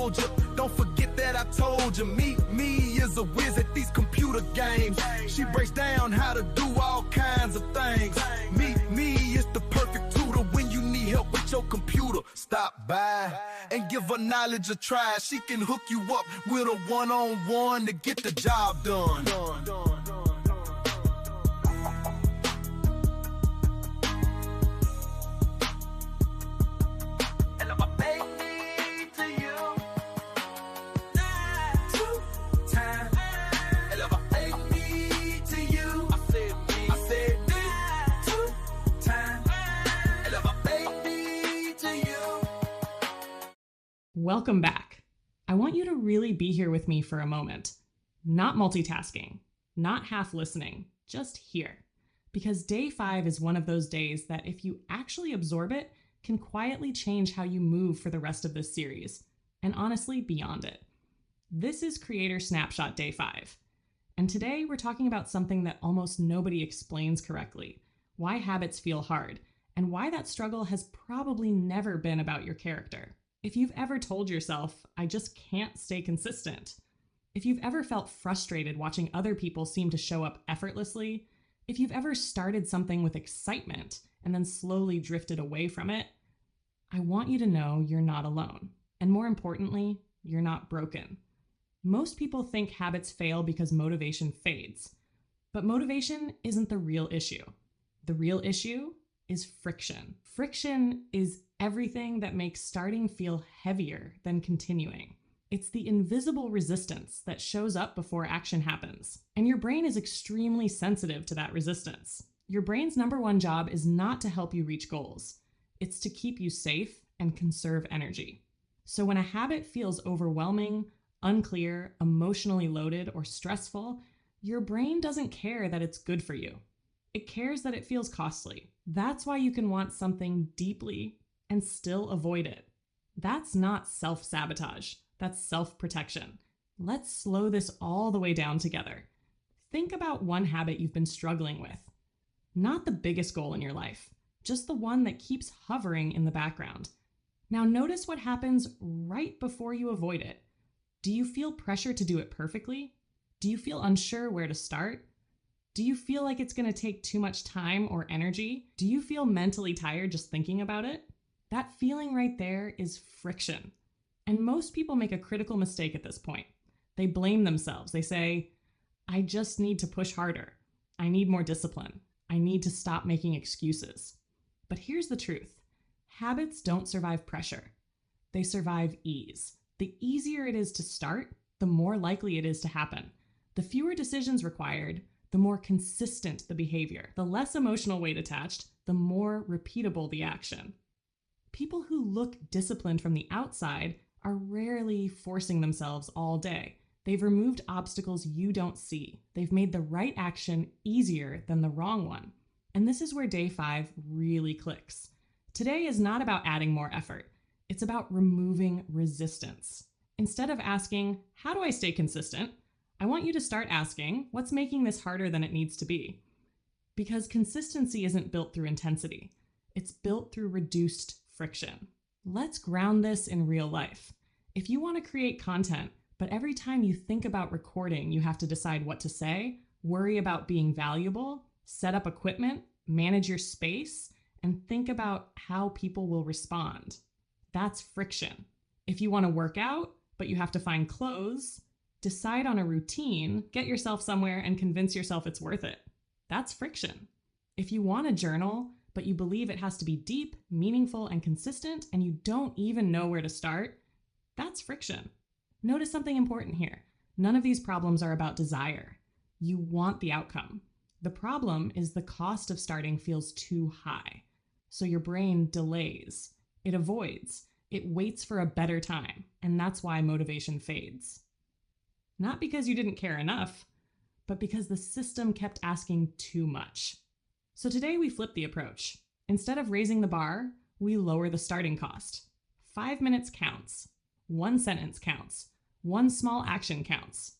hold you. Don't forget that I told you, me is a whiz at these computer games. She breaks down how to do all kinds of things. Me is the perfect tutor when you need help with your computer. Stop by and give her knowledge a try. She can hook you up with a one-on-one to get the job done. Welcome back. I want you to really be here with me for a moment. Not multitasking, not half listening, just here. Because day 5 is one of those days that if you actually absorb it, can quietly change how you move for the rest of this series, and honestly, beyond it. This is Creator Snapshot Day 5. And today we're talking about something that almost nobody explains correctly, why habits feel hard, and why that struggle has probably never been about your character. If you've ever told yourself, I just can't stay consistent. If you've ever felt frustrated watching other people seem to show up effortlessly, if you've ever started something with excitement and then slowly drifted away from it, I want you to know you're not alone. And more importantly, you're not broken. Most people think habits fail because motivation fades. But motivation isn't the real issue. The real issue is friction. Friction is everything that makes starting feel heavier than continuing. It's the invisible resistance that shows up before action happens. And your brain is extremely sensitive to that resistance. Your brain's number one job is not to help you reach goals. It's to keep you safe and conserve energy. So when a habit feels overwhelming, unclear, emotionally loaded, or stressful, your brain doesn't care that it's good for you. It cares that it feels costly. That's why you can want something deeply and still avoid it. That's not self-sabotage. That's self-protection. Let's slow this all the way down together. Think about one habit you've been struggling with. Not the biggest goal in your life, just the one that keeps hovering in the background. Now notice what happens right before you avoid it. Do you feel pressure to do it perfectly? Do you feel unsure where to start? Do you feel like it's going to take too much time or energy? Do you feel mentally tired just thinking about it? That feeling right there is friction. And most people make a critical mistake at this point. They blame themselves. They say, I just need to push harder. I need more discipline. I need to stop making excuses. But here's the truth. Habits don't survive pressure. They survive ease. The easier it is to start, the more likely it is to happen. The fewer decisions required, the more consistent the behavior. The less emotional weight attached, the more repeatable the action. People who look disciplined from the outside are rarely forcing themselves all day. They've removed obstacles you don't see. They've made the right action easier than the wrong one. And this is where day 5 really clicks. Today is not about adding more effort. It's about removing resistance. Instead of asking, how do I stay consistent? I want you to start asking, what's making this harder than it needs to be? Because consistency isn't built through intensity. It's built through reduced friction. Let's ground this in real life. If you want to create content, but every time you think about recording, you have to decide what to say, worry about being valuable, set up equipment, manage your space, and think about how people will respond. That's friction. If you want to work out, but you have to find clothes, decide on a routine, get yourself somewhere, and convince yourself it's worth it. That's friction. If you want to journal, but you believe it has to be deep, meaningful, and consistent, and you don't even know where to start, that's friction. Notice something important here. None of these problems are about desire. You want the outcome. The problem is the cost of starting feels too high. So your brain delays. It avoids. It waits for a better time. And that's why motivation fades. Not because you didn't care enough, but because the system kept asking too much. So today we flip the approach. Instead of raising the bar, we lower the starting cost. 5 minutes counts. 1 sentence counts. 1 small action counts.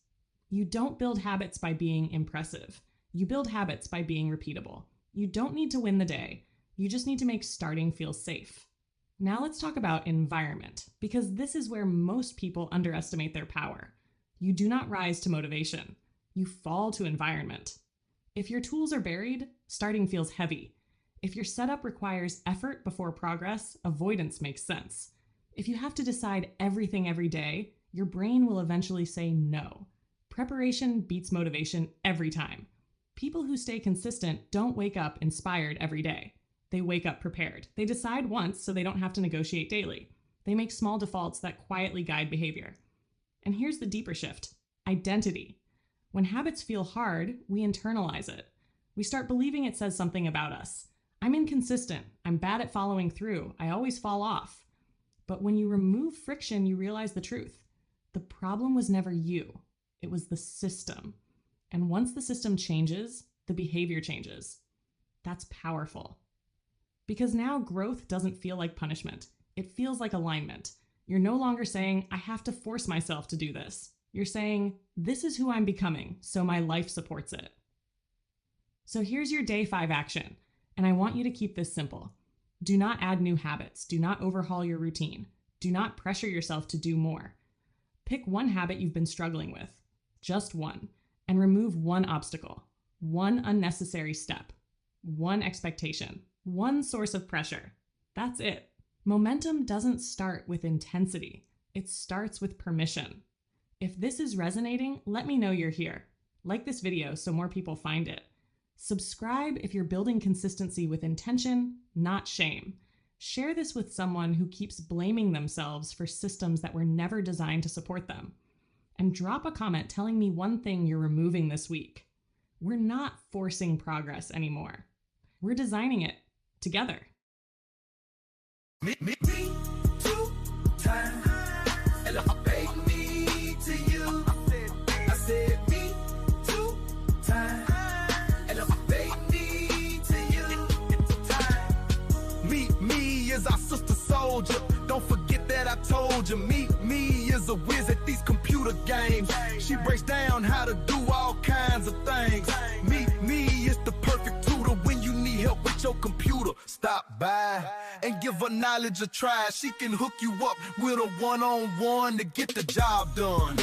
You don't build habits by being impressive. You build habits by being repeatable. You don't need to win the day. You just need to make starting feel safe. Now let's talk about environment, because this is where most people underestimate their power. You do not rise to motivation. You fall to environment. If your tools are buried, starting feels heavy. If your setup requires effort before progress, avoidance makes sense. If you have to decide everything every day, your brain will eventually say no. Preparation beats motivation every time. People who stay consistent don't wake up inspired every day. They wake up prepared. They decide once so they don't have to negotiate daily. They make small defaults that quietly guide behavior. And here's the deeper shift: identity. When habits feel hard, we internalize it. We start believing it says something about us. I'm inconsistent. I'm bad at following through. I always fall off. But when you remove friction, you realize the truth. The problem was never you. It was the system. And once the system changes, the behavior changes. That's powerful. Because now growth doesn't feel like punishment. It feels like alignment. You're no longer saying, I have to force myself to do this. You're saying, this is who I'm becoming, so my life supports it. So here's your day 5 action, and I want you to keep this simple. Do not add new habits. Do not overhaul your routine. Do not pressure yourself to do more. Pick one habit you've been struggling with, just one, and remove one obstacle, one unnecessary step, one expectation, one source of pressure. That's it. Momentum doesn't start with intensity. It starts with permission. If this is resonating, let me know you're here. Like this video so more people find it. Subscribe if you're building consistency with intention, not shame. Share this with someone who keeps blaming themselves for systems that were never designed to support them. And drop a comment telling me one thing you're removing this week. We're not forcing progress anymore. We're designing it together. Me too time. Elevate me to you. I said me too time. Elevate me to you. Time. Me is our sister soldier. Don't forget that I told you. Me is a whiz at these computer games. She breaks down how to do all kinds of things. Me is the perfect tutor when you need help with your computer. Stop by and give her knowledge a try. She can hook you up with a one-on-one to get the job done.